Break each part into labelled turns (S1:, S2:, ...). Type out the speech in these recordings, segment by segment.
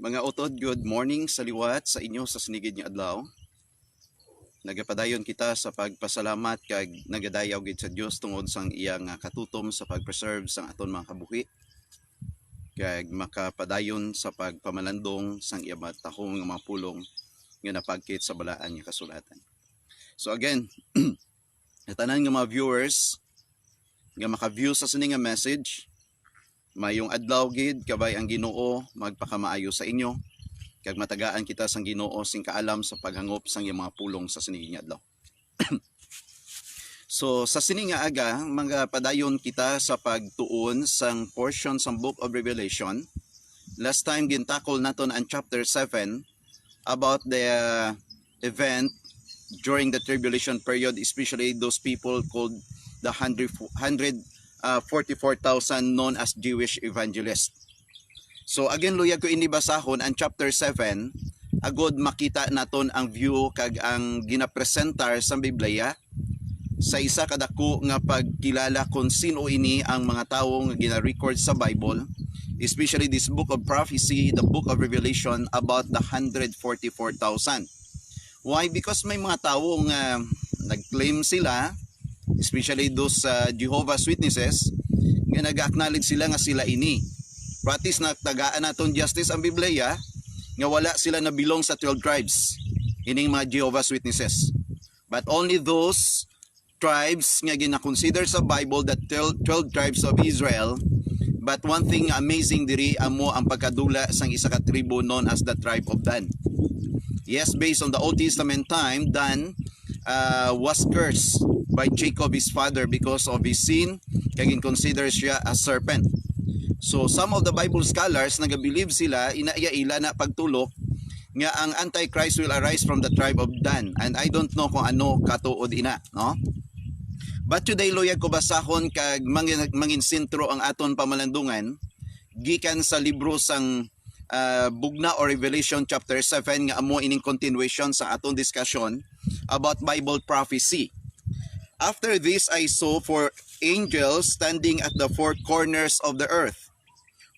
S1: Mga utod, good morning sa liwat sa inyo sa sinigid nga adlaw. Nagapadayon kita sa pagpasalamat kag nagadayaw gid sa Dios tungod sang iyang katutom sa pagpreserve sang aton mga kabuhi. Kag makapadayon sa pagpamalandong sang iya matahong nga mga pulong nga napagkit sa balaan nga kasulatan. So again, tanan nga mga viewers nga maka-view sa sini nga message, mayong adlaw gid kabay ang Ginoo magpakamaayo sa inyo kag matagaan kita sang Ginoo sing kaalam sa paghangop sang iyang mga pulong sa sining nga adlaw. So sa sining nga aga mga padayon kita sa pagtuon sang portion sang Book of Revelation. Last time gintakol naton ang chapter 7 about the event during the tribulation period, especially those people called the 144,000 known as Jewish evangelists. So again luyag ko inibasahon ang chapter 7 agod makita naton ang view kag ang ginapresentar sa Biblia sa isa kadako nga pagkilala kung sino ini ang mga tawo nga gina-record sa Bible, especially this book of prophecy, the book of Revelation about the 144,000. Why? Because may mga tawo nga nag-claim sila, especially those Jehovah's Witnesses, nga nag-acknowledge sila nga sila ini. Pratis na tagaan naton justice ang Biblia nga wala sila na belong sa 12 tribes, ining mga Jehovah's Witnesses. But only those tribes nga gina-consider sa Bible, that 12 tribes of Israel. But one thing amazing diri amo ang pagkadula sang isa ka tribo known as the tribe of Dan. Yes, based on the Old Testament time, Dan was cursed by Jacob his father because of his sin, kaya consider siya as serpent. So some of the Bible scholars nagabelieve sila ila na pagtulok nga ang Antichrist will arise from the tribe of Dan, and I don't know kung ano katuod ina, no? But today luyag ko basahon kag mangin sentro ang aton pamalandungan gikan sa libro sang Bugna or Revelation chapter 7 nga amo ining continuation sa aton discussion about Bible prophecy. After this I saw four angels standing at the four corners of the earth,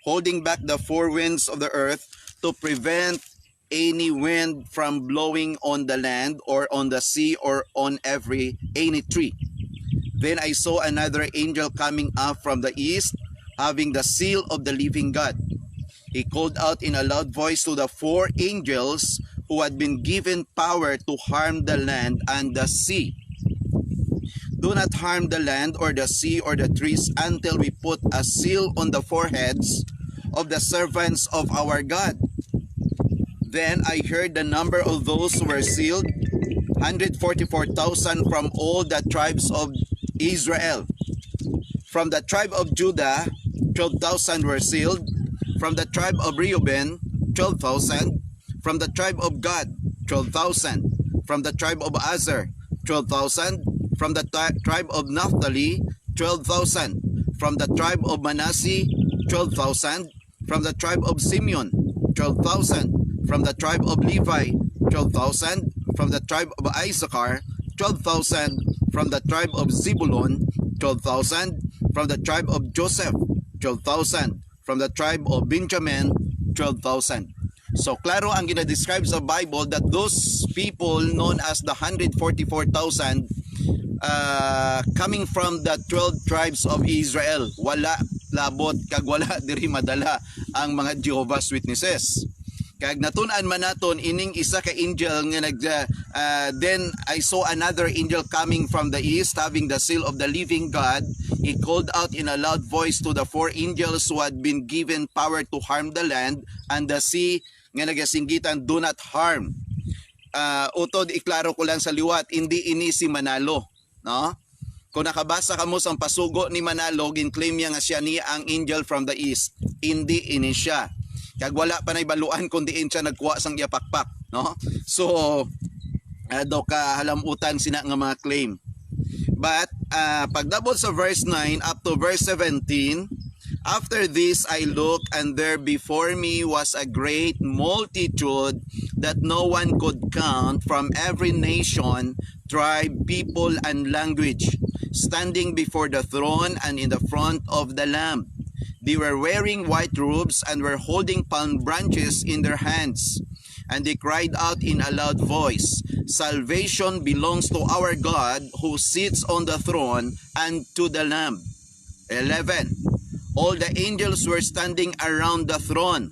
S1: holding back the four winds of the earth to prevent any wind from blowing on the land or on the sea or on any tree. Then I saw another angel coming up from the east, having the seal of the living God. He called out in a loud voice to the four angels who had been given power to harm the land and the sea. Do not harm the land or the sea or the trees until we put a seal on the foreheads of the servants of our God. Then I heard the number of those who were sealed, 144,000 from all the tribes of Israel. From the tribe of Judah, 12,000 were sealed. From the tribe of Reuben, 12,000. From the tribe of Gad, 12,000. From the tribe of Aser, 12,000. From the tribe of Naphtali, 12,000. From the tribe of Manasseh, 12,000. From the tribe of Simeon, 12,000. From the tribe of Levi, 12,000. From the tribe of Issachar, 12,000. From the tribe of Zebulun, 12,000. From the tribe of Joseph, 12,000. From the tribe of Benjamin, 12,000. So klaro ang gina-describe sa Bible that those people known as the 144,000 coming from the 12 tribes of Israel. Wala labot kag wala diri madala ang mga Jehovah's Witnesses. Kag natun-an man naton ining isa ka angel nga then I saw another angel coming from the east having the seal of the living God. He called out in a loud voice to the four angels who had been given power to harm the land and the sea nga nagasinggitan, do not harm. Utod iklaro ko lang sa liwat, hindi ini si Manalo, no? Kung nakabasa ka mo sa pasugo ni Manalo, gin-claim niya nga siya niya ang angel from the east. Hindi ini siya. Kag wala pa nay baluan kung diin siya nagkuha sang iya pakpak, no? So do ka halamutan sina nga mga claim. But pagdabot sa verse 9 up to verse 17, after this I looked, and there before me was a great multitude that no one could count, from every nation, tribe, people, and language, standing before the throne and in the front of the Lamb. They were wearing white robes and were holding palm branches in their hands. And they cried out in a loud voice, "Salvation belongs to our God who sits on the throne and to the Lamb." 11. All the angels were standing around the throne,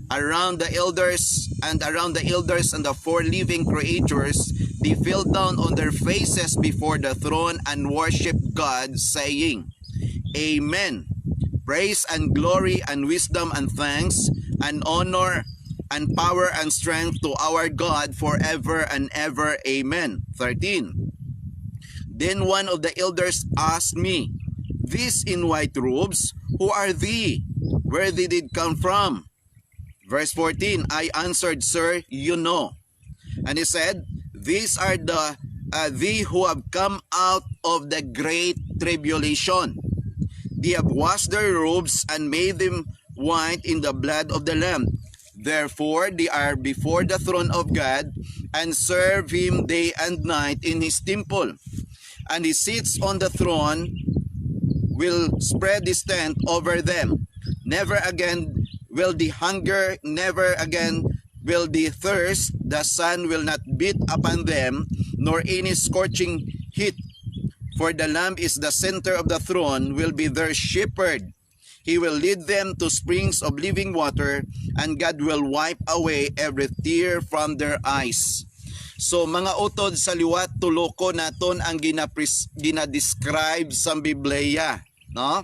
S1: around the elders and the four living creatures. They fell down on their faces before the throne and worshiped God, saying, "Amen. Praise and glory and wisdom and thanks and honor and power and strength to our God forever and ever. Amen." 13. Then one of the elders asked me, "These in white robes, who are they? Where did it come from?" Verse 14, I answered, "Sir, you know." And he said, "These are they who have come out of the great tribulation. They have washed their robes and made them white in the blood of the Lamb. Therefore, they are before the throne of God and serve him day and night in his temple. And he sits on the throne, will spread his tent over them. Never again will they hunger, never again will they thirst. The sun will not beat upon them, nor any scorching heat. For the Lamb is the center of the throne, will be their shepherd. He will lead them to springs of living water, and God will wipe away every tear from their eyes." So mga utod sa liwat tuloko naton ang ginadescribe sa Biblia, no?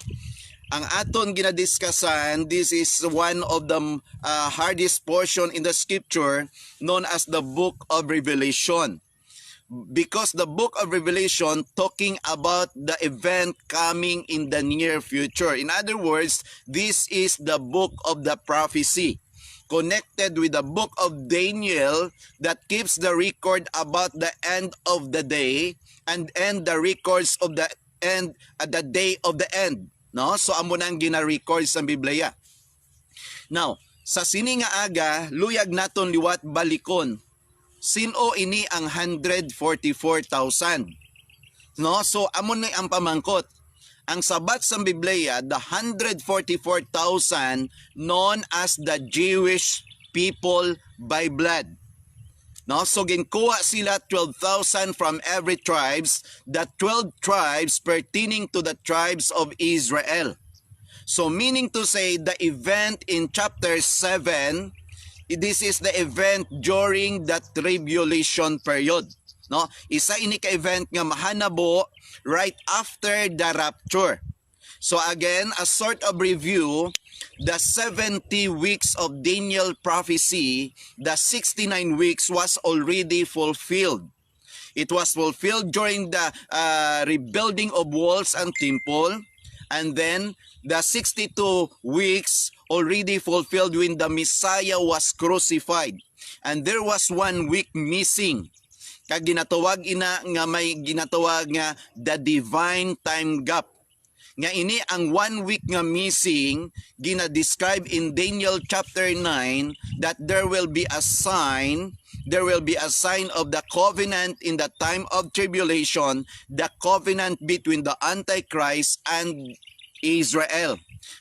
S1: Ang aton ginadiskasan, this is one of the hardest portion in the scripture known as the book of Revelation. Because the book of Revelation talking about the event coming in the near future. In other words, this is the book of the prophecy connected with the book of Daniel that keeps the record about the end of the day and the records of the end at the day of the end. No? So amo nang gina-record sa Biblia. Now, sa sini nga aga, luyag naton liwat balikon. Sino ini ang 144,000? No? So amon ni ang pamangkot. Ang sabat sa Biblia, the 144,000 known as the Jewish people by blood. No? So ginkuha sila 12,000 from every tribes, the 12 tribes pertaining to the tribes of Israel. So meaning to say, the event in chapter 7, this is the event during the tribulation period. No? Isa ini ka event nga mahanabo right after the rapture. So again, a sort of review, the 70 weeks of Daniel prophecy, the 69 weeks was already fulfilled. It was fulfilled during the rebuilding of walls and temple, and then the 62 weeks already fulfilled when the Messiah was crucified. And there was 1 week missing. Kag ginatawag ina nga may ginatawag nga the divine time gap. Nga ini ang 1 week nga missing, gina-describe in Daniel chapter 9 that there will be a sign of the covenant in the time of tribulation, the covenant between the Antichrist and Israel.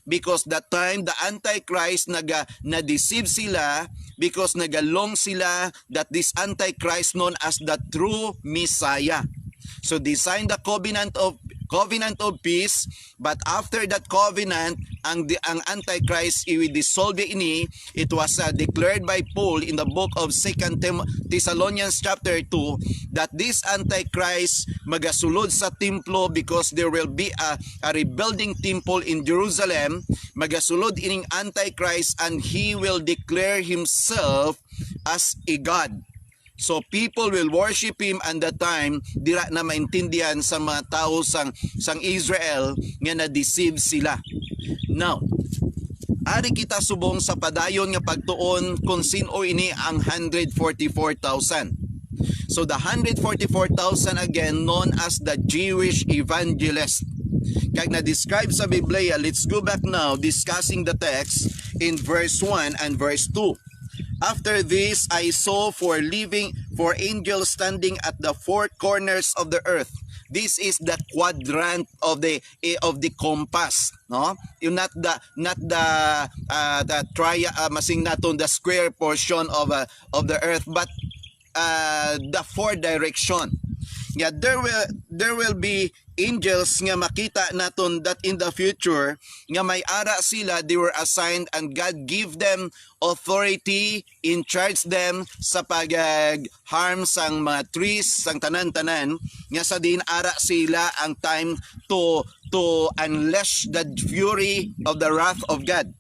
S1: Because that time the Antichrist na-deceive sila, because nagalong sila that this Antichrist known as the true Messiah. So they signed the covenant of peace, but after that covenant, ang Antichrist i-dissolve ini. It was declared by Paul in the book of 2 Thessalonians chapter 2 that this Antichrist magasulod sa templo, because there will be a rebuilding temple in Jerusalem. Magasulod ining Antichrist and he will declare himself as a God. So people will worship him, and that time dira na maintindihan sa mga tao sang Israel nga na-deceive sila. Now, ari kita subong sa padayon nga pagtuon kung sino ini ang 144,000. So the 144,000 again known as the Jewish evangelist. Kag na-describe sa Biblia, let's go back now discussing the text in verse 1 and verse 2. After this, I saw four angels standing at the four corners of the earth, This is the quadrant of the compass, no? Yung not the masing naton the square portion of the earth, but the four direction. Yeah, there will be angels nga makita naton that in the future nga may ara sila, they were assigned and God give them authority, in charge them sa pag-harm sang mga trees, sang tanan-tanan nga sa din ara sila ang time to unleash the fury of the wrath of God.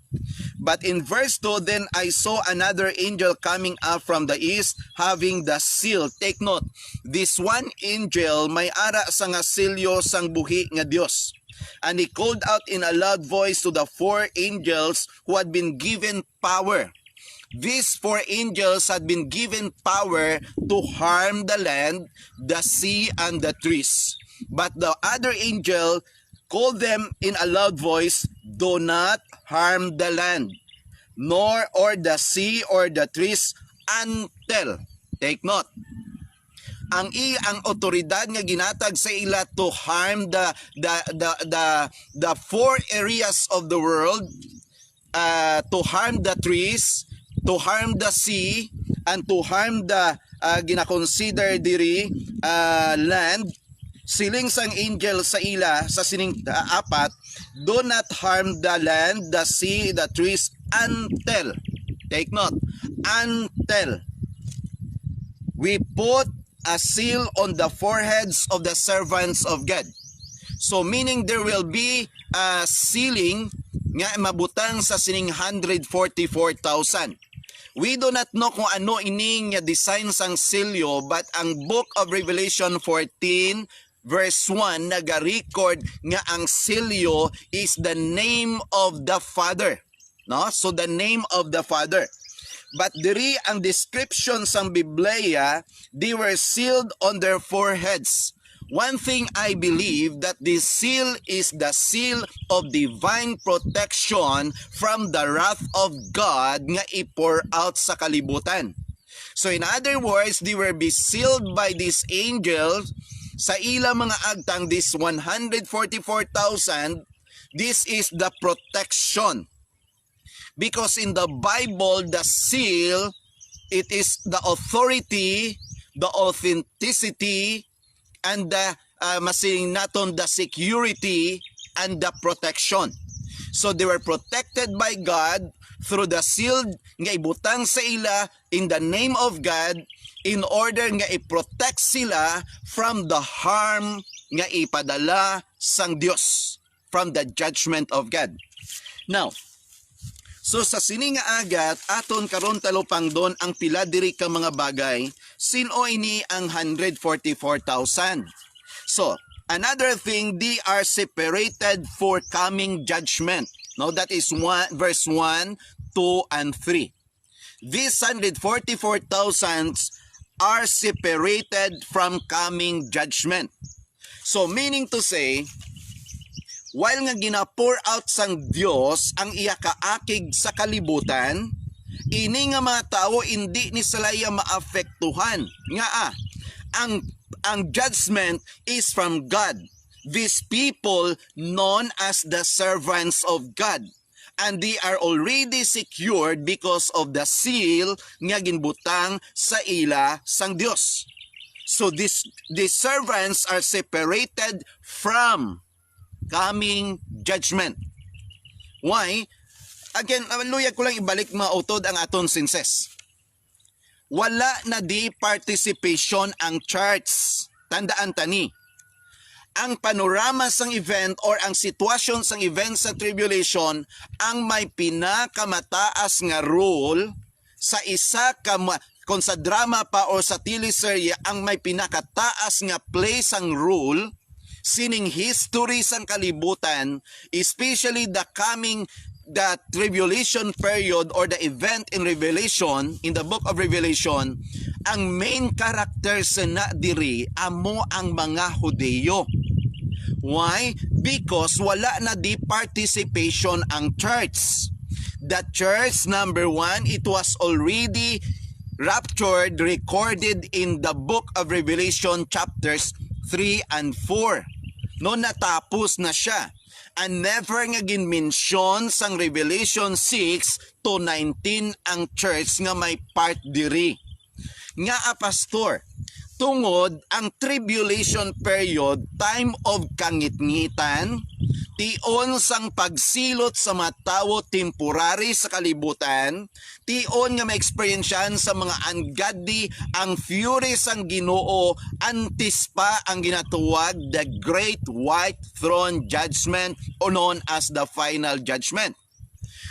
S1: But in verse 2, then I saw another angel coming up from the east, having the seal. Take note, this one angel may ara sa nga silyo sang buhi nga Dios. And he called out in a loud voice to the four angels who had been given power. These four angels had been given power to harm the land, the sea, and the trees. But the other angel called them in a loud voice, do not harm the land, nor or the sea or the trees until, take note, ang otoridad nga ginatag sa ila to harm the four areas of the world, to harm the trees, to harm the sea, and to harm the gina-consider diri land. Siling sang angel sa ila sa sining apat, do not harm the land, the sea, the trees until, take note, until we put a seal on the foreheads of the servants of God. So meaning there will be a sealing nga mabutang sa sining 144,000. We do not know kung ano ining design sang silyo, but ang book of Revelation 14 verse 1 naga-record nga ang silyo is the name of the Father, no? So the name of the Father. But diri ang description sang Biblia, they were sealed on their foreheads. One thing I believe that this seal is the seal of divine protection from the wrath of God nga i-pour out sa kalibutan. So in other words, they were be sealed by these angels sa ila mga agtang, this 144,000, this is the protection. Because in the Bible, the seal, it is the authority, the authenticity, and the masing naton the security and the protection. So they were protected by God through the seal nga ibutang sa ila in the name of God, in order nga i-protect sila from the harm nga ipadala sang Dios, from the judgment of God. Now, so sa sini nga agat, aton karon talupang don ang pila diri ka mga bagay, sino ini ang 144,000. So, another thing, they are separated for coming judgment. Now that is verse 1, 2, and 3. These 144,000 are separated from coming judgment. So meaning to say, while nga gina-pour out sang Dios ang iya kaakig sa kalibutan, ini nga mga tao hindi ni salaya maapektuhan. Nga ang judgment is from God. These people known as the servants of God. And they are already secured because of the seal nga ginbutang sa ila sang Dios. So these servants are separated from coming judgment. Why? Again, luyag ko lang ibalik mautod ang aton senses. Wala na di participation ang church. Tandaan tani. Ang panorama sang event or ang sitwasyon sang event sa tribulation ang may pinakamataas nga role sa isa ka kung sa drama pa o sa teleserye, ang may pinakataas nga play sang role sining history sang kalibutan, especially the tribulation period or the event in Revelation, in the book of Revelation, ang main characters na diri amo ang mga Hudyo. Why? Because wala na di participation ang church. The church, number one, it was already raptured, recorded in the book of Revelation chapters 3 and 4. No, natapos na siya. And never nga gin-mention sang Revelation 6 to 19 ang church nga may part diri. Nga pastor, tungod ang tribulation period, time of kangitngitan, tion sang pagsilot sa mga tao temporary sa kalibutan, tion nga ma-experiensyan sa mga ungodly ang fury sang Ginoo, antes pa ang ginatuwag the Great White Throne Judgment or known as the Final Judgment.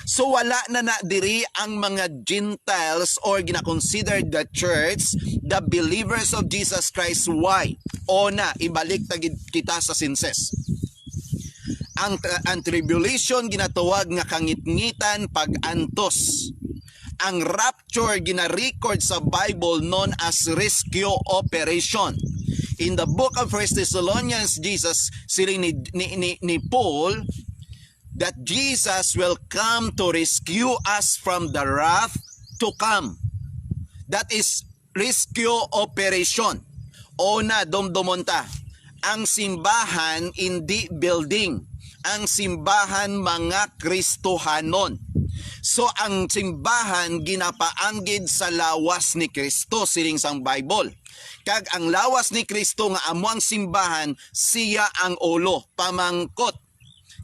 S1: So wala na diri ang mga Gentiles or gina-consider the church, the believers of Jesus Christ. Why? O na, ibalik tagid kita sa senses. Ang tribulation ginatawag nga kangitngitan pag-antos. Ang rapture gina-record sa Bible known as rescue operation. In the book of 1 Thessalonians, Jesus siling ni Paul that Jesus will come to rescue us from the wrath to come. That is rescue operation. O na, domdomonta. Ang simbahan hindi building. Ang simbahan mga Kristohanon. So ang simbahan ginapaanggid sa lawas ni Kristo siling sang Bible. Kag ang lawas ni Kristo nga amo ang simbahan, siya ang ulo, pamangkot.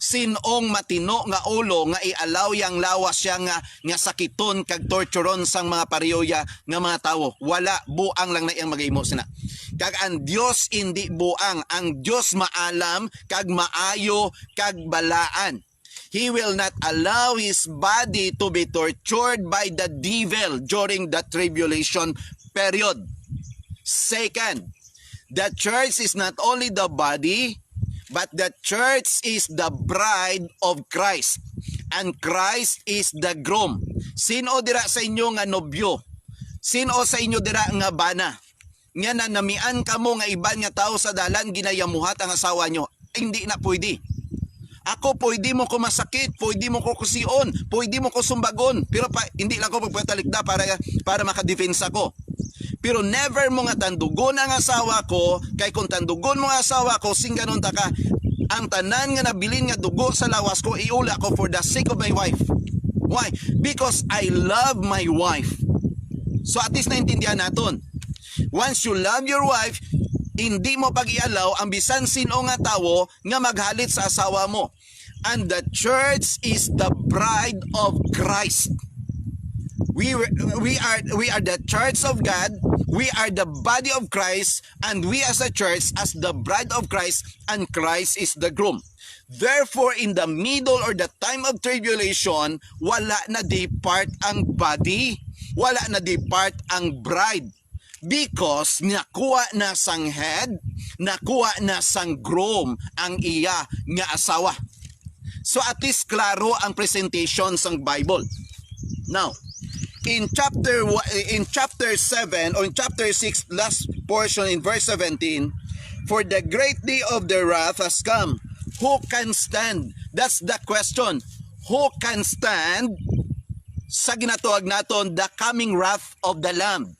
S1: Sinong matino nga ulo nga ialaw yang lawas siya nga sakiton kag torturon sang mga pariyoya nga mga tawo. Wala, buang lang na iyang mag-imo sina. Kag ang Dios hindi buang, ang Dios maalam kag maayo kag balaan. He will not allow his body to be tortured by the devil during the tribulation period. Second, the church is not only the body, but the church is the bride of Christ. And Christ is the groom. Sino dira sa inyo nga nobyo? Sino sa inyo dira nga bana? Nga na namian kamo nga iban nga tao sa dalan ginayamuhat ang asawa nyo. Hindi na pwede. Ako pwede mo ko masakit, pwede mo ko kusion, pwede mo ko sumbagon, pero hindi lang ko pagpatalikda para makadepensa ko. Pero never mo nga tandugon ang asawa ko, kay kung tandugon mo ang asawa ko, sing ganon ta ka, ang tanan nga nabilin nga dugo sa lawas ko, iula ko for the sake of my wife. Why? Because I love my wife. So at least naintindihan naton. Once you love your wife, hindi mo pag-ialaw ang bisan sino nga tawo nga maghalit sa asawa mo. And the church is the bride of Christ. We are the church of God. We are the body of Christ, and we as a church as the bride of Christ, and Christ is the groom. Therefore, in the middle or the time of tribulation, wala na depart ang body, wala na depart ang bride. Because nakuha na sang head, nakuha na sang groom ang iya nga asawa. So at least klaro ang presentation sang Bible. Now, in chapter 7 or in chapter 6, last portion in verse 17, for the great day of the wrath has come. Who can stand? That's the question. Who can stand sa ginatawag naton the coming wrath of the Lamb?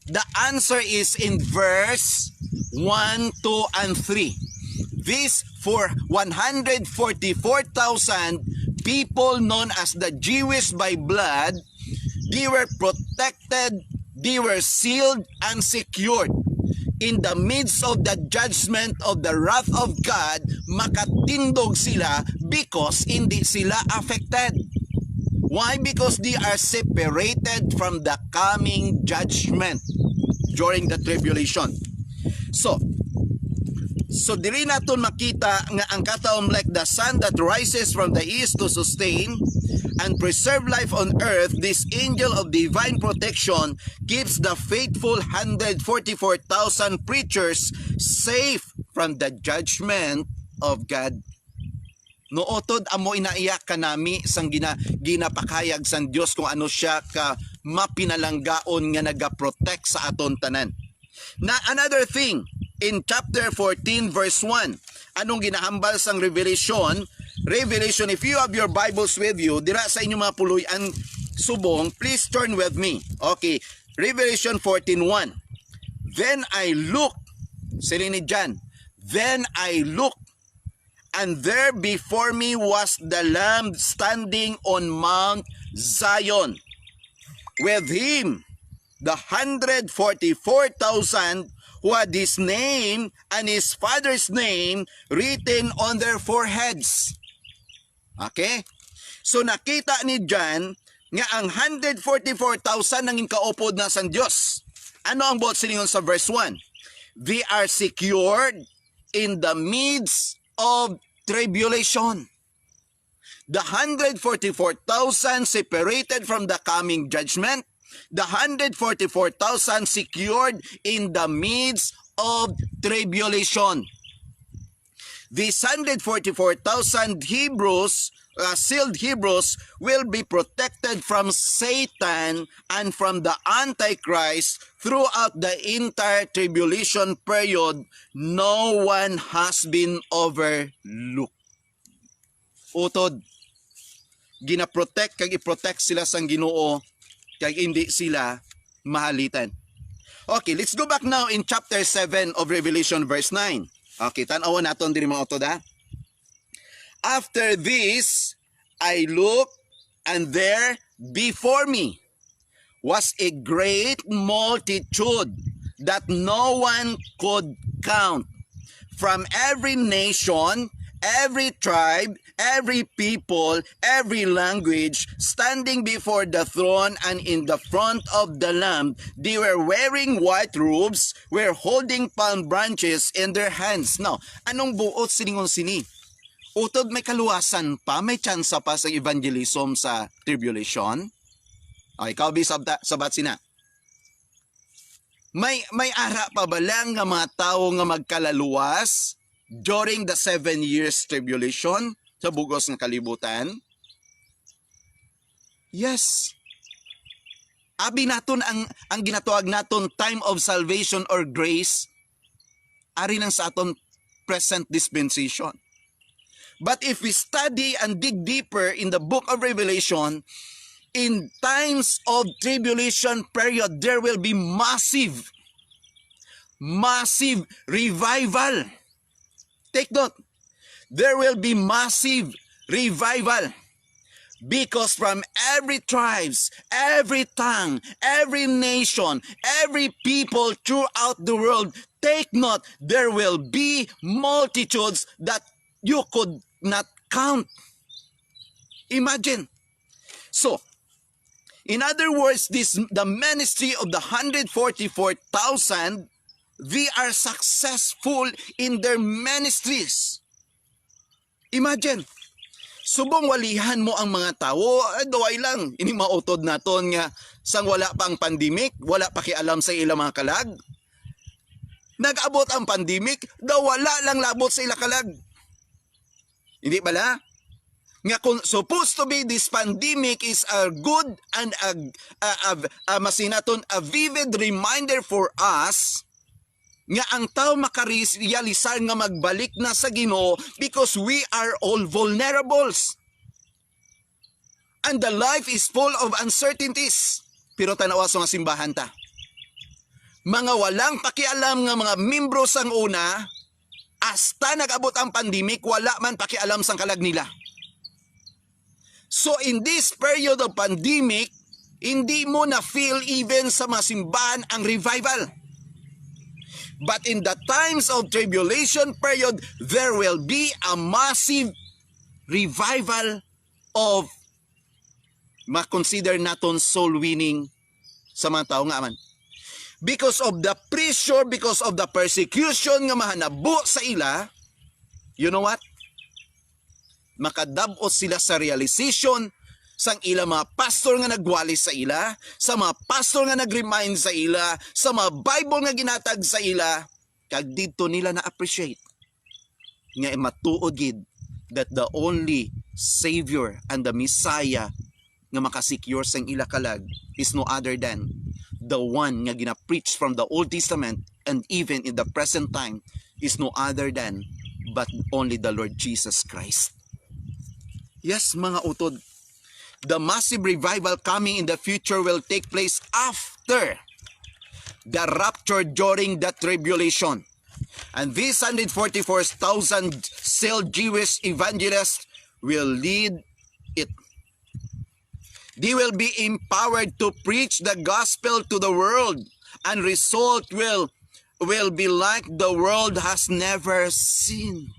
S1: The answer is in verse 1, 2, and 3. This for 144,000 people known as the Jewish by blood, they were protected, they were sealed and secured. In the midst of the judgment of the wrath of God, makatindog sila because hindi sila affected. Why? Because they are separated from the coming judgment during the tribulation. So diri naton makita nga ang kataom like the sun that rises from the east to sustain and preserve life on earth, this angel of divine protection keeps the faithful 144,000 preachers safe from the judgment of God. Nootod amo inaiyak kanami sang ginapakayag sang Dios kung ano siya ka mapinalanggaon nga nagaprotect sa aton tanan. Na another thing, in chapter 14 verse 1, anong ginahambal sang Revelation, if you have your Bibles with you, dira sa inyong mga puloy-an subong, please turn with me. Okay, Revelation 14:1. Then I looked, Sili ni John, "Then I looked, and there before me was the Lamb standing on Mount Zion. With him, the 144,000 who had his name and his father's name written on their foreheads." Okay? So nakita ni John nga ang 144,000 nanging kaupod na sa Diyos. Ano ang buot silingon sa verse 1? They are secured in the midst of tribulation. The 144,000 separated from the coming judgment. The 144,000 secured in the midst of tribulation. These 144,000 Hebrews, sealed Hebrews, will be protected from Satan and from the Antichrist throughout the entire tribulation period. No one has been overlooked. Utod, ginaprotect kag i-protect sila sang Ginoo kag hindi sila mahalitan. Okay, let's go back now in chapter 7 of Revelation verse 9. Okay, tan-awan naton diri mga utod ha. After this, I looked, and there before me was a great multitude that no one could count, from every nation, every tribe, every people, every language, standing before the throne and in the front of the Lamb. They were wearing white robes, were holding palm branches in their hands. Now, anong buot siningon sini? Utod may kaluwasan pa, may tsansa pa sa evangelism sa tribulation. Okay, ikaw sabat sina. May ara pa ba lang nga mga tao nga magkalaluwas during the 7 years tribulation sa bugos ng kalibutan? Yes. Abi naton ang ginatuag naton time of salvation or grace, ari lang sa aton present dispensation. But if we study and dig deeper in the book of Revelation, in times of tribulation period, there will be massive revival. Take note. There will be massive revival. Because from every tribes, every tongue, every nation, every people throughout the world, take note, there will be multitudes that you could not count. Imagine. So, in other words, the ministry of the 144,000, they are successful in their ministries. Imagine. Subong walihan mo ang mga tao, daway lang. Ini mautod naton nga sang wala pang pandemic, wala pa kialam sa ilang mga kalag. Nag-abot ang pandemic, daw wala lang labot sa ilang kalag. Hindi bala? Nga kung supposed to be this pandemic is a good and masinaton a vivid reminder for us nga ang tao makarealisar nga magbalik na sa Ginoo because we are all vulnerables. And the life is full of uncertainties. Pero tanawa sa mga simbahan ta. Mga walang pakialam nga mga membro sang una, hasta nag-abot ang pandemic, wala man pakialam sang kalag nila. So in this period of pandemic, hindi mo na feel even sa mga simbahan ang revival. But in the times of tribulation period, there will be a massive revival of makonsider naton soul winning sa mga tao nga man. Because of the pressure, because of the persecution nga mahanabo sa ila, you know what? Makadabot sila sa realization sang ila mga pastor nga nagwali sa ila, sa mga pastor nga nag-remind sa ila, sa mga Bible nga ginatag sa ila, kag dito nila na-appreciate nga matuod gid that the only Savior and the Messiah nga makasecure sang ila kalag is no other than the one nga gina-preach from the Old Testament and even in the present time is no other than but only the Lord Jesus Christ. Yes, mga utod, the massive revival coming in the future will take place after the rapture during the tribulation. And these 144,000 sealed Jewish evangelists will lead it. They will be empowered to preach the gospel to the world, and result will be like the world has never seen.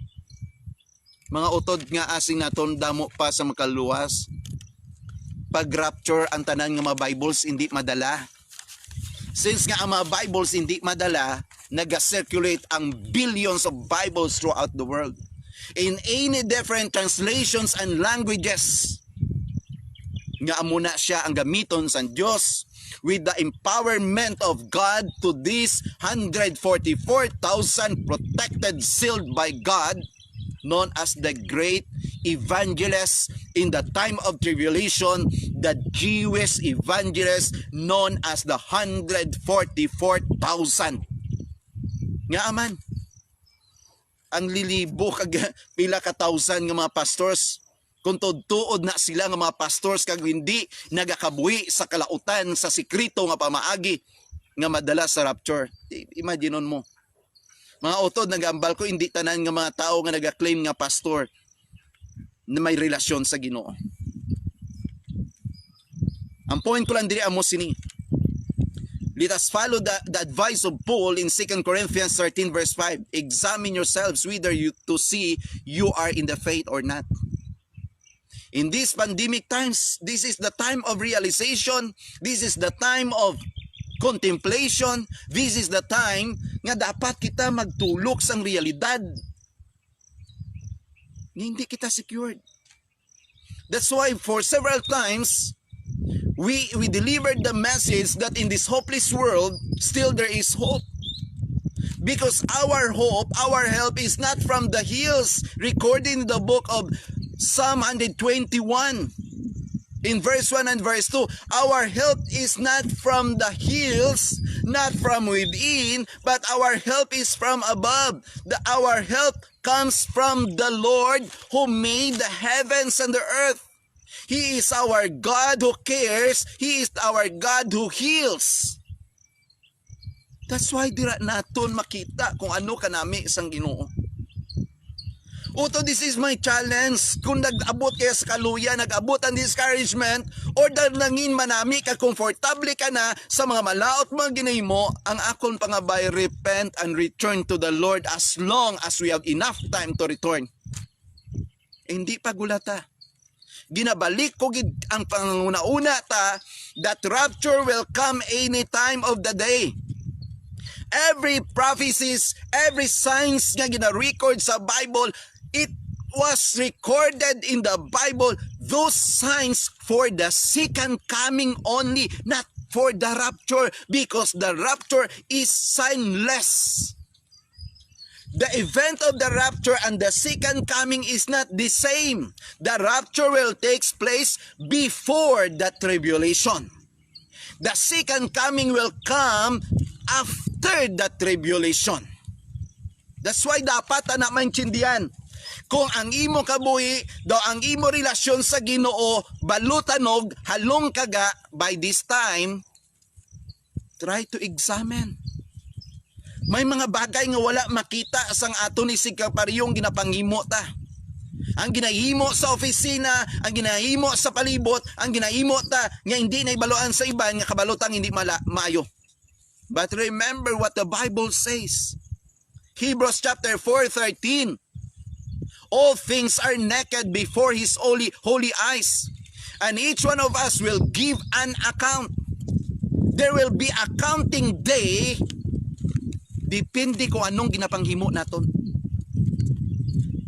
S1: Mga utod nga asing naton damo pa sa makaluwas. Pag rapture ang tanan nga mga Bibles hindi madala. Since nga ang mga Bibles hindi madala, nag-circulate ang billions of Bibles throughout the world in any different translations and languages. Nga amuna siya ang gamiton sa Diyos with the empowerment of God to these 144,000 protected, sealed by God, known as the great evangelists in the time of tribulation, the Jewish evangelists known as the 144,000. Nga aman, ang lilibo kag pila ka thousand nga mga pastors, kung tuod na sila nga mga pastors kag hindi nagakabuhi sa kalautan sa sikrito nga pamaagi nga madala sa rapture. Imaginon mo. Mga utod, nag-ambal ko, hindi tanan nga mga tao nga nag-claim nga pastor na may relasyon sa Ginoo. Ang point ko lang diri amo sini. Let us follow the advice of Paul in 2 Corinthians 13 verse 5. Examine yourselves whether you to see you are in the faith or not. In these pandemic times, this is the time of realization. This is the time of contemplation. This is the time nga dapat kita magtulok sang realidad. Hindi kita secured. That's why for several times, we delivered the message that in this hopeless world, still there is hope. Because our hope, our help is not from the hills, recorded in the book of Psalm 121. In verse 1 and verse 2, our help is not from the hills, not from within, but our help is from above. Our help comes from the Lord who made the heavens and the earth. He is our God who cares. He is our God who heals. That's why dira naton makita kung ano kanami isang Ginoo. Uto, this is my challenge. Kung nag-abot kayo sa kaluya, nag-abot ang discouragement, or dalangin manami ka, komportable ka na sa mga malaot mga ginahimo, ang akon pangabay, repent and return to the Lord as long as we have enough time to return. Hindi pa gulata. Ginabalik ko ang panguna-una ta, that rapture will come any time of the day. Every prophecies, every signs nga gina-record sa Bible, it was recorded in the Bible, those signs for the second coming only, not for the rapture, because the rapture is signless. The event of the rapture and the second coming is not the same. The rapture will take place before the tribulation. The second coming will come after the tribulation. That's why dapat na maintindihan. Kung ang imo kabuhi, daw ang imo relasyon sa Ginoo, balutanog, halong kaga, by this time, try to examine. May mga bagay nga wala makita sang ato ni Sikaparyong ginapangimo ta. Ang ginahimo sa opisina, ang ginahimo sa palibot, ang ginahimo ta nga hindi na ibaluan sa iban nga kabalutang hindi maayo. But remember what the Bible says. Hebrews chapter 4:13. All things are naked before His holy eyes, and each one of us will give an account. There will be accounting day. Depende kung anong ginapanghimo naton.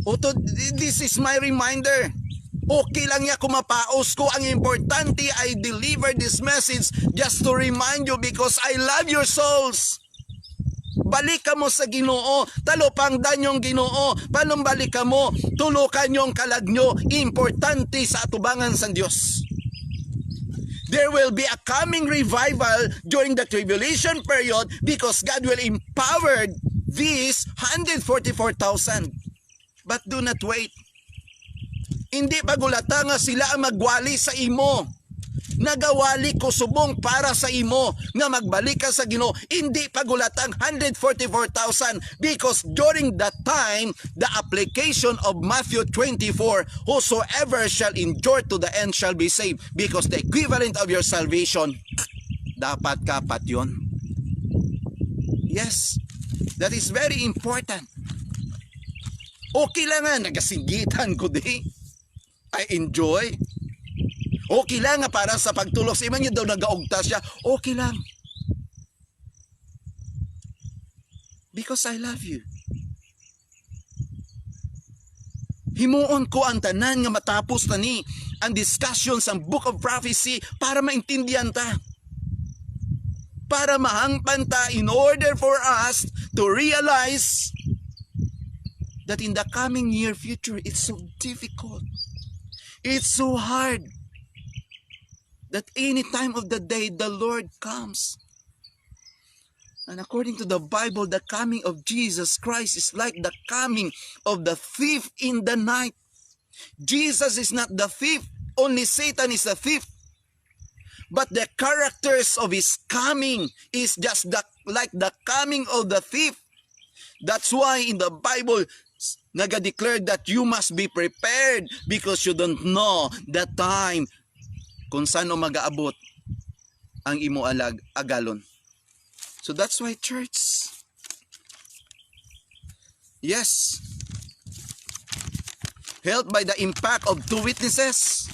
S1: Oto, this is my reminder. Okay lang niya kung mapaos ko. Ang importante, I deliver this message just to remind you because I love your souls. Balik ka mo sa Ginoo, talupangdan yung Ginoo, palumbalik ka mo, tulukan yung kaladnyo, importante sa atubangan sa Diyos. There will be a coming revival during the tribulation period because God will empower these 144,000. But do not wait. Hindi pagulata nga sila ang magwali sa imo. nagawali ko subong para sa imo nga magbalik ka sa Ginoo. Hindi pagulatang 144,000 because during that time, the application of Matthew 24, whosoever shall endure to the end shall be saved, because the equivalent of your salvation, dapat kapat yun. Yes, that is very important. Okay lang nga, nagasinggitan ko di. I enjoy. Okay lang nga para sa pagtulog sa iman niya daw nagaugta siya. Okay lang. Because I love you. Himuon ko ang tanan nga matapos na ni ang discussion sa Book of Prophecy para maintindihan ta. Para mahangpan ta in order for us to realize that in the coming near future, it's so difficult. It's so hard. That any time of the day, the Lord comes. And according to the Bible, the coming of Jesus Christ is like the coming of the thief in the night. Jesus is not the thief. Only Satan is the thief. But the characters of his coming is just like the coming of the thief. That's why in the Bible, naga-declare that you must be prepared because you don't know the time kung saan o mag-aabot ang imo agalon. So that's why, church, yes, helped by the impact of two witnesses.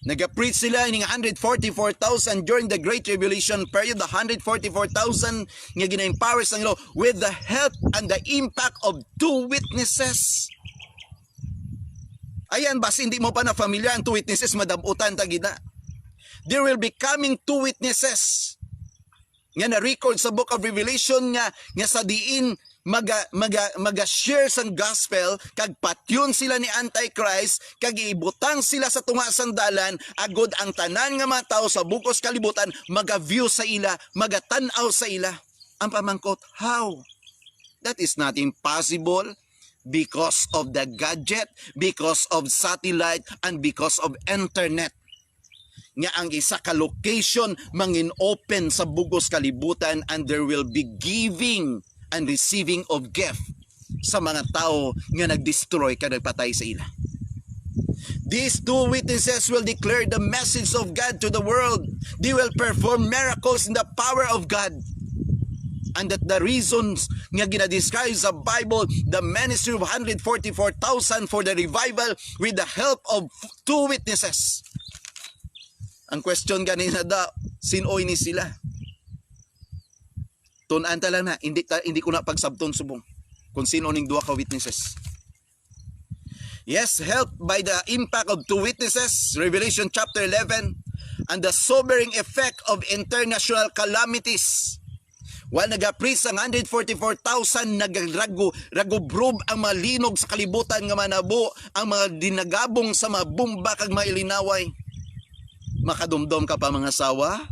S1: Nag-preach sila ng 144,000 during the Great Tribulation period, the 144,000 nga gina-empower sa Ginoo with the help and the impact of two witnesses. Ayan, basta hindi mo pa na familiar ang two witnesses, madabutan tagida. There will be coming two witnesses nga na-record sa Book of Revelation nga sa diin maga-share sang gospel, kag patyon sila ni Antichrist, kag ibutang sila sa tunga sandalan, agod ang tanan nga mga tao sa bukos kalibutan, maga-view sa ila, magatanaw sa ila. Ang pamangkot, how? That is not impossible. Because of the gadget, because of satellite, and because of internet. Nga ang isa ka location mangin open sa bugos kalibutan, and there will be giving and receiving of gift sa mga tao nga nagdestroy kada patay sa ila. These two witnesses will declare the message of God to the world. They will perform miracles in the power of God. And that the reasons nga ginadescribe sa Bible, the ministry of 144,000 for the revival with the help of two witnesses. Ang question ganina daw, sinoy ni sila? Tunan ta lang na, hindi ko na pagsabton subong kung sino ning duha ka witnesses. Yes, helped by the impact of two witnesses, Revelation chapter 11, and the sobering effect of international calamities. While nag-preach ang 144,000, nag-ragobrub ang mga linog sa kalibutan nga manabo, ang mga dinagabong sa mga bomba kag mga ilinaway. Makadumdom ka pa mga sawa?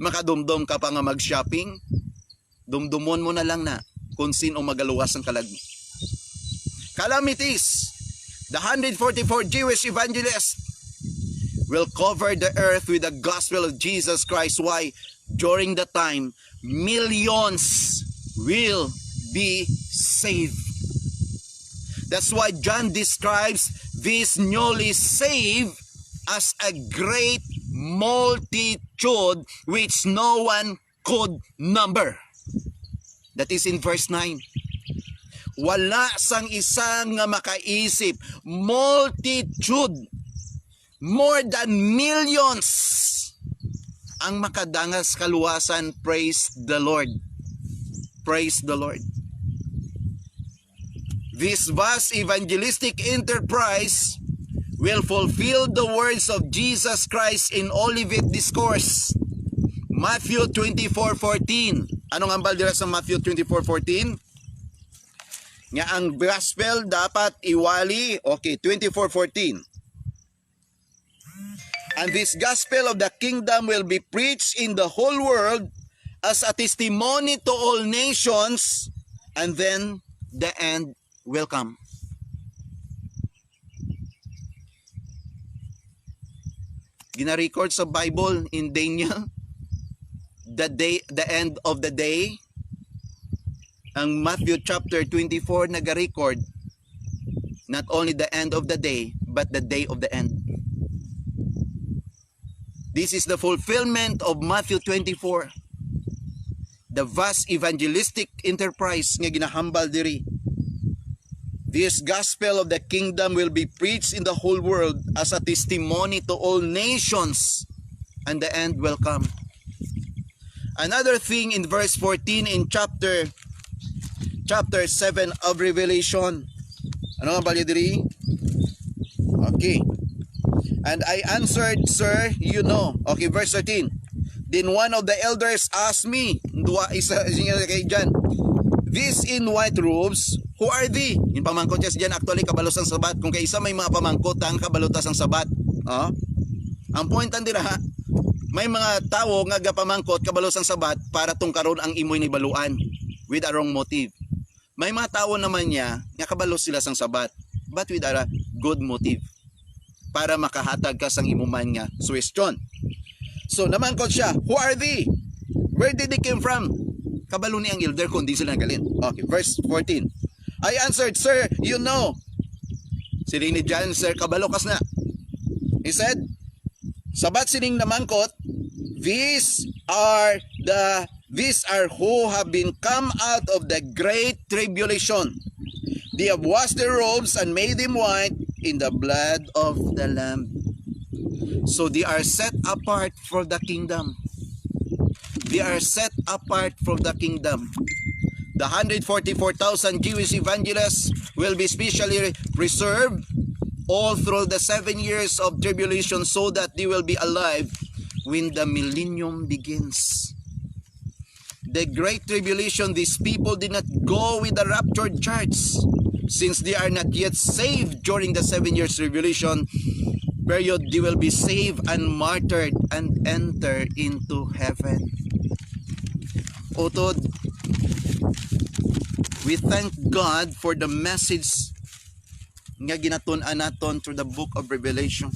S1: Makadumdom ka pa nga mag-shopping? Dumdumon mo na lang na kung sino magaluwas ang kalagmi. Calamities. The 144 Jewish evangelists will cover the earth with the gospel of Jesus Christ. Why? During the time, millions will be saved. That's why John describes this newly saved as a great multitude which no one could number. That is in verse 9. Wala sang isang nga makaisip. Multitude. More than millions ang makadangas kaluwasan. Praise the Lord. Praise the Lord. This vast evangelistic enterprise will fulfill the words of Jesus Christ in Olivet Discourse. Matthew 24:14. Anong ambal dira sa Matthew 24:14? Nga ang gospel dapat iwali. Okay, 24:14. And this gospel of the kingdom will be preached in the whole world as a testimony to all nations, and then the end will come. Gina-record sa Bible in Daniel, the end of the day. Ang Matthew chapter 24 nag-record not only the end of the day, but the day of the end. This is the fulfillment of Matthew 24. The vast evangelistic enterprise nga ginahambal diri. This gospel of the kingdom will be preached in the whole world as a testimony to all nations, and the end will come. Another thing in verse 14 in chapter 7 of Revelation. Ano nga bali diri? Okay. And I answered, Sir, you know. Okay, verse 13. Then one of the elders asked me, these in white robes, who are they? Yung pamangkot niya diyan actually kabalos ang sabat. Kung kaysa may mga pamangkot ang kabalutas ang sabat. Ang point andira, may mga tao nga gapamangkot kabalos ang sabat para tungkaron ang imoy ni baluan with a wrong motive. May mga tao naman niya nga kabalos sila sang sabat but with a good motive para makahatag ka sang imuman nga suwestyon. So namangkot siya, who are they? Where did they came from? Kabalo ni ang elder kung di sila nagalit. Okay, verse 14. I answered, Sir, you know. Siling ni John, Sir, kabalo kas na. He said, sabat sining namangkot, these are who have been come out of the great tribulation. They have washed their robes and made them white in the blood of the Lamb. So they are set apart for the kingdom. They are set apart from the kingdom. The 144,000 Jewish evangelists will be specially preserved all through the 7 years of tribulation so that they will be alive when the millennium begins. The great tribulation, these people did not go with the raptured church since they are not yet saved during the 7 years tribulation period. They will be saved and martyred and enter into heaven. Utod, we thank God for the message nga ginatun-an naton through the book of Revelation.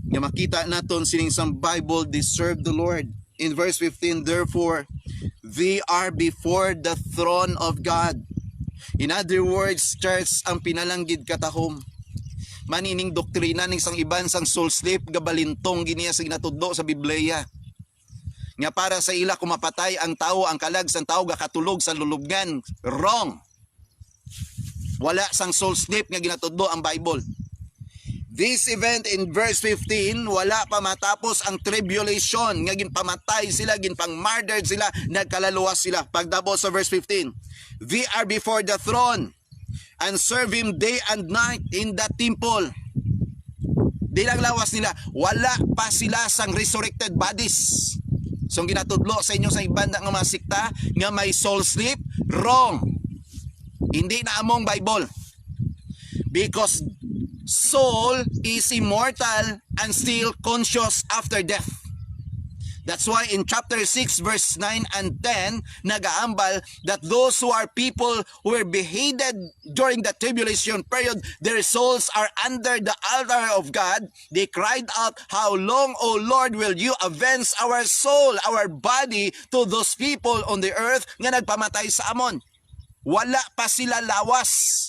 S1: Nga makita naton sining sang Bible, they serve the Lord. In verse 15, therefore, they are before the throne of God. In other words, church, ang pinalanggid katahom. Manining doktrina ning sang iban sang soul sleep gabalintong giniya sa ginatudlo sa Biblia. Nga para sa ila kumapatay ang tao, ang kalag sang tao gakatulog sa lulubngan. Wrong. Wala sang soul sleep nga ginatudlo ang Bible. This event in verse 15, wala pa matapos ang tribulation, nga ginpamatay sila, ginpang-murdered sila, nagkalaluwas sila. Pagdabot sa verse 15, they are before the throne and serve Him day and night in the temple. Di lang lawas nila, wala pa sila sang resurrected bodies. So ginatudlo sa inyo sa ibanda nga mga sikta nga may soul sleep, wrong. Hindi na among Bible. Because soul is immortal and still conscious after death. That's why in chapter 6 verse 9 and 10 nagaambal that those who are people who were beheaded during the tribulation period, their souls are under the altar of God. They cried out, how long, O Lord, will you avenge our soul, our body to those people on the earth nga nagpamatay sa amon? Wala pa sila lawas.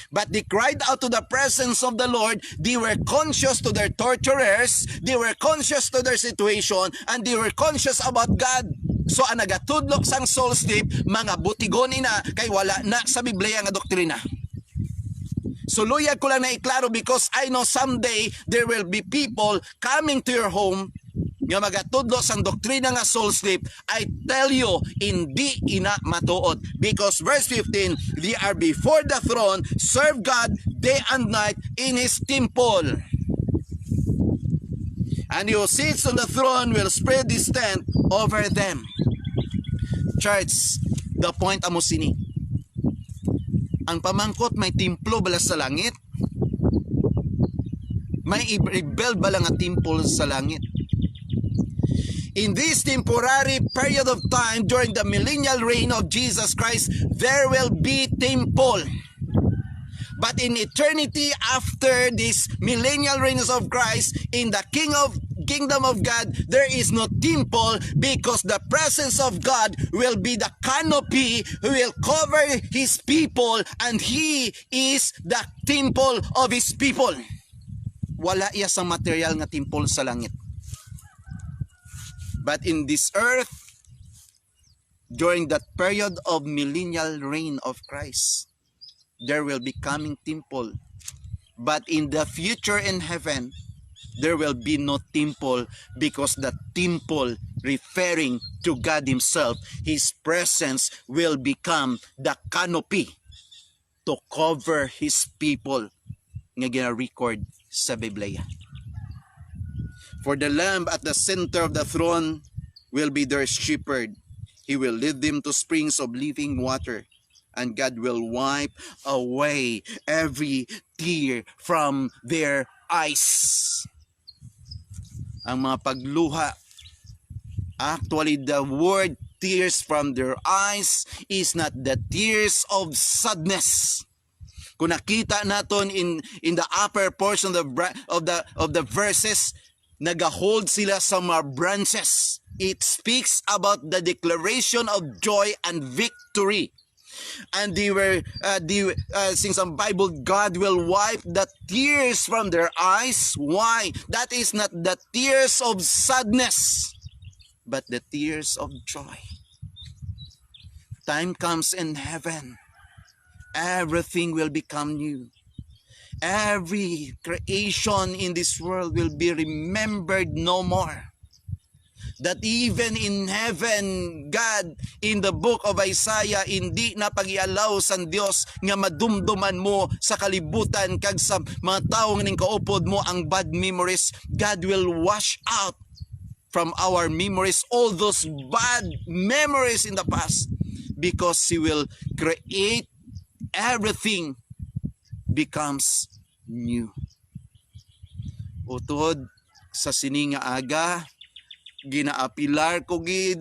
S1: But they cried out to the presence of the Lord. They were conscious to their torturers. They were conscious to their situation. And they were conscious about God. So ang nagatudlok sang soul sleep, mga butigon ina kay wala na sa Biblia nga doktrina. So luyag ko lang na iklaro because I know someday there will be people coming to your home nga magatudlo sang doktrina nga soul sleep. I tell you, hindi ina matuod. Because verse 15, they are before the throne, serve God day and night in His temple. And who sits on the throne will spread His tent over them. Church, the point amo sini. Ang pamangkot may templo bala sa langit? May i-build bala nga temple sa langit? In this temporary period of time during the millennial reign of Jesus Christ, there will be temple. But in eternity, after this millennial reigns of Christ, in the kingdom of God, there is no temple, because the presence of God will be the canopy who will cover His people, and He is the temple of His people. Wala iya sa material nga temple sa langit. But in this earth, during that period of millennial reign of Christ, there will be coming temple. But in the future in heaven, there will be no temple, because the temple referring to God Himself, His presence will become the canopy to cover His people nga gina-record sa Biblia. For the Lamb at the center of the throne will be their shepherd. He will lead them to springs of living water, and God will wipe away every tear from their eyes. Ang mga pagluha, actually the word tears from their eyes is not the tears of sadness. Kung nakita naton in the upper portion of the verses, nagahold sila sa mga branches. It speaks about the declaration of joy and victory. And they were, since ang Bible, God will wipe the tears from their eyes. Why? That is not the tears of sadness, but the tears of joy. Time comes in heaven, everything will become new. Every creation in this world will be remembered no more. That even in heaven, God, in the book of Isaiah, hindi na pag-ialaw sa Dios nga madumduman mo sa kalibutan kag sa mga tawo nga ning kaupod mo ang bad memories. God will wash out from our memories all those bad memories in the past, because He will create everything becomes new. Utod sa sininga aga, ginaapilar ko gid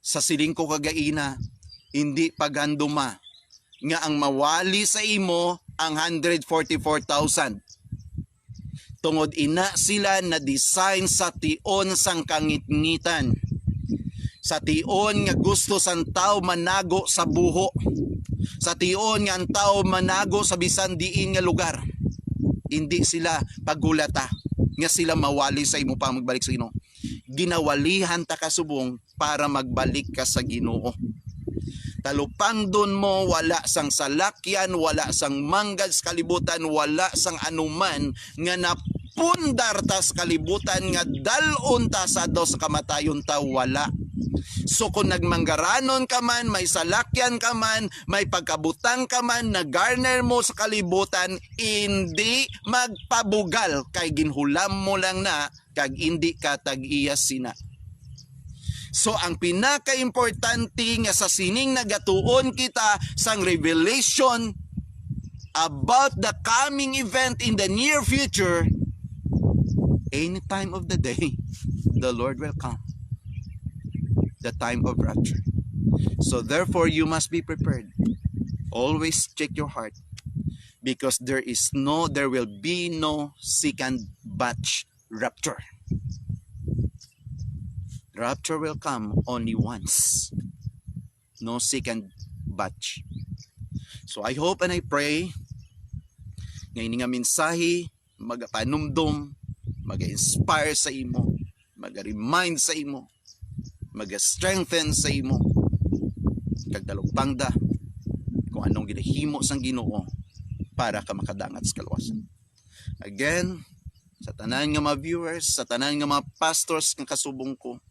S1: sa siling ko kagaina, hindi paganduma nga ang mawali sa imo ang 144,000. Tungod ina sila na design sa tion sang kangitngitan, sa tion nga gusto sang tao manago sa buho, sa tion nga ang tao manago sa bisan diin nga lugar. Hindi sila pagulata nga sila mawali sa imo pa magbalik sa Ginoo. Ginawalihan ta kasubong para magbalik ka sa Ginoo. Talupandon mo, wala sang salakyan, wala sang manggad sa kalibutan, wala sang anuman nga napundar ta sa kalibutan nga dalon ta sa dos kamatayon ta, wala. So kung nagmanggaranon ka man, may salakyan ka man, may pagkabutang ka man, nagarner mo sa kalibutan, hindi magpabugal, kay ginhulam mo lang na, kag hindi ka tag-iya sina. So ang pinaka-importante nga sa sining nagatuon kita sang revelation about the coming event in the near future, any time of the day, the Lord will come. The time of rapture. So therefore you must be prepared. Always check your heart, because there will be no second batch rapture. Rapture will come only once. No second batch. So I hope and I pray ngayon nga mensahe magapanumdum, maga-inspire sa imo, maga-remind sa imo, mag-strengthen sa imo, kag talupangda kung anong ginahimo sang Ginoo para ka makadangat sa kaluwasan. Again, sa tanan nga mga viewers, sa tanan nga mga pastors nga kasubong ko,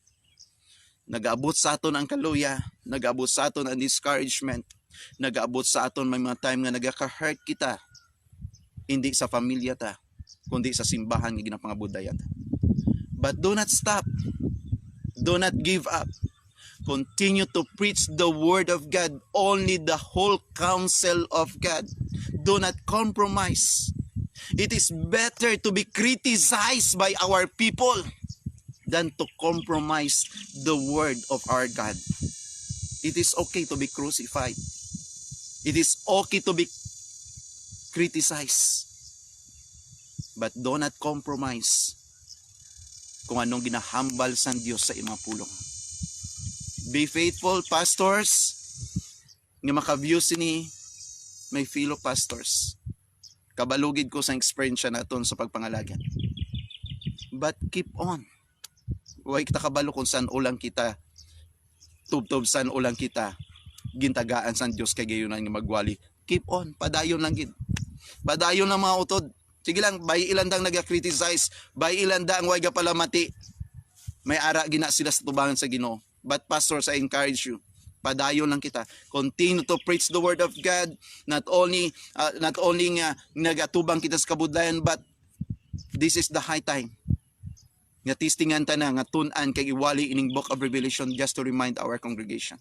S1: nag-aabot sa aton ang kaluya, nag-aabot sa aton ang discouragement, nag-aabot sa aton may mga time nga nagaka-hurt kita, hindi sa pamilya ta, kundi sa simbahan nga ginapangabudayat. But do not stop. Do not give up. Continue to preach the word of God, only the whole counsel of God. Do not compromise. It is better to be criticized by our people than to compromise the word of our God. It is okay to be crucified. It is okay to be criticized. But do not compromise kung anong ginahambal sa Diyos sa imong pulong. Be faithful, pastors, nga maka-view sini may fellow pastors. Kabalugid ko sa experience naton sa pagpangalagan. But keep on. Huwag kita kabalo kung saan ulang kita, tubtob saan ulang kita, gintagaan sa Diyos kay gayon nga magwali. Keep on, padayon lang gid. Padayon lang mga utod. Sige lang, bay ilandang naga-criticize, bay ilandang huwag pala mati. May ara gina sila sa tubangan sa Ginoo. But pastors, I encourage you, padayon lang kita. Continue to preach the word of God. Not only nga nagatubang kita sa kabudlayan, but this is the high time nga tistingan ta na nga tun-an kay iwali ining book of Revelation just to remind our congregation.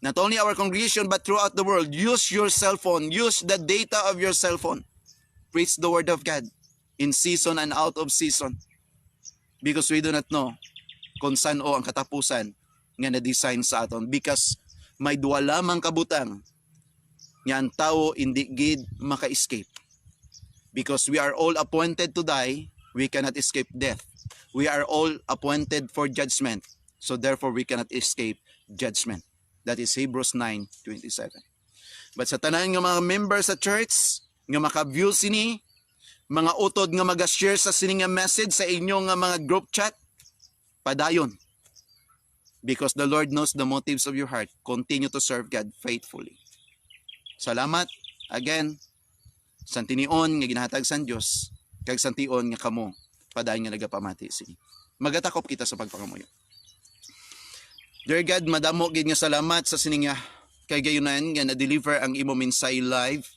S1: Not only our congregation but throughout the world. Use your cell phone. Use the data of your cell phone. Preach the word of God in season and out of season. Because we do not know kung saan o ang katapusan nga na-design sa aton. Because may duwa lamang kabutang nga ang tao hindi gid maka-escape. Because we are all appointed to die, we cannot escape death. We are all appointed for judgment. So therefore we cannot escape judgment. That is Hebrews 9:27. But sa tanan nga mga members sa church nga maka-view sini, mga utod nga mag-share sa sini nga message sa inyong nga mga group chat, padayon. Because the Lord knows the motives of your heart. Continue to serve God faithfully. Salamat again sa tinion nga ginahatag sa Dios, kag sa tion nga kamo padayon nga nagapamati sini. Magatakop kita sa pagpangamuyo. Dear God, madamo gid nga salamat sa sini nga kay gayunan nga na-deliver ang imo minsay live.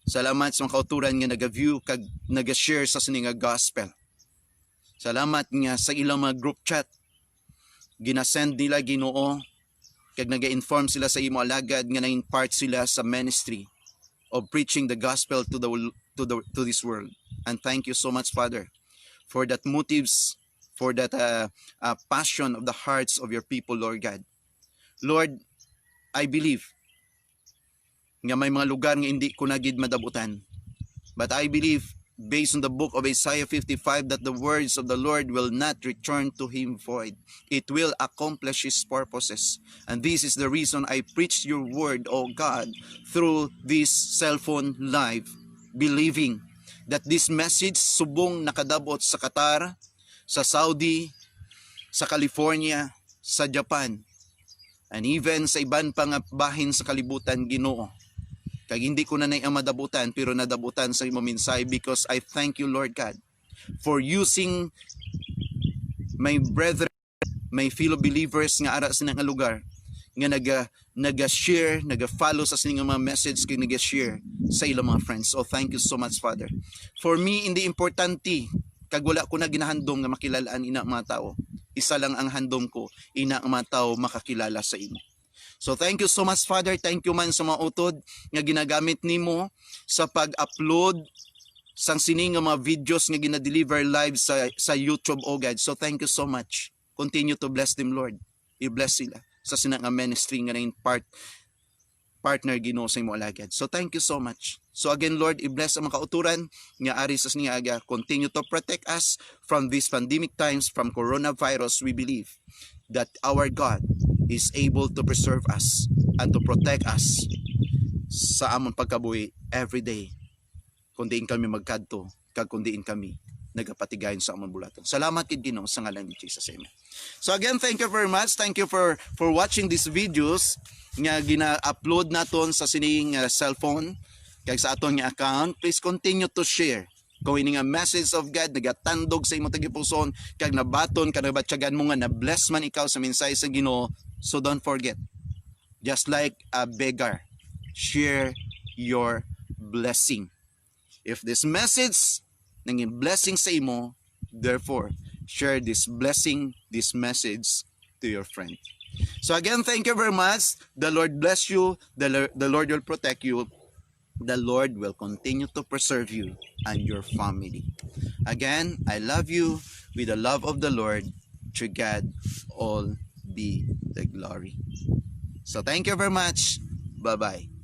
S1: Salamat sa mga kauturan nga naga-view kag naga-share sa sini nga gospel. Salamat nga sa ilang mga group chat ginasend nila Ginoo kag naga-inform sila sa imo alagad nga naging part sila sa ministry of preaching the gospel to this world. And thank you so much, Father, for that motives, for that passion of the hearts of your people, Lord God. Lord, I believe nga may mga lugar nga hindi ko na gid madabutan. But I believe, based on the book of Isaiah 55, that the words of the Lord will not return to him void. It will accomplish his purposes. And this is the reason I preach your word, O God, through this cell phone live, believing that this message subong nakadabot sa Qatar, sa Saudi, sa California, sa Japan, and even sa iban pang bahin sa kalibutan, Ginoo. Kag hindi ko na ang madabutan, pero nadabutan sa imo minsay, because I thank you, Lord God, for using my brethren, my fellow believers nga ara sa nga lugar, nga naga-share, naga-follow sa sining mga message, kag naga-share sa ilang mga friends. So thank you so much, Father. For me, hindi importante, kag wala ko na ginahandom nga makilalaan ina mga tao. Isa lang ang handom ko, ina ang mga tao makakilala sa imo. So thank you so much, Father. Thank you man sa mga utod nga ginagamit nimo sa pag-upload sang sining nga mga videos nga gina-deliver live sa YouTube, oh God. So thank you so much. Continue to bless them, Lord. I-bless sila sa sinang nga ministry nga naging partner Ginoo sa imo alagad. So thank you so much. So again, Lord, i-bless ang mga kauturan nga ari sa sining aga. Continue to protect us from these pandemic times, from coronavirus. We believe that our God is able to preserve us and to protect us sa amon pagkabuhi every day. Kundiin kami magkadto, kag kundiin kami nagapatigayon sa amon bulaton. Salamat kid Ginoo sa ngalan ni Jesus. Amen. So again, thank you very much. Thank you for watching these videos nga gina-upload naton sa sining cellphone kag sa aton nga account. Please continue to share. Kung ini nga message of God nagatandog sa imong tagipuson kag nabaton ka nabatyagan mo nga na bless man ikaw sa mensahe sa Ginoo. So don't forget, just like a beggar, share your blessing. If this message nanging blessing sa imo, therefore share this blessing, this message to your friend. So again, thank you very much. The Lord bless you. The Lord will protect you. The Lord will continue to preserve you and your family. Again, I love you with the love of the Lord. To God all be the glory. So thank you very much. Bye-bye.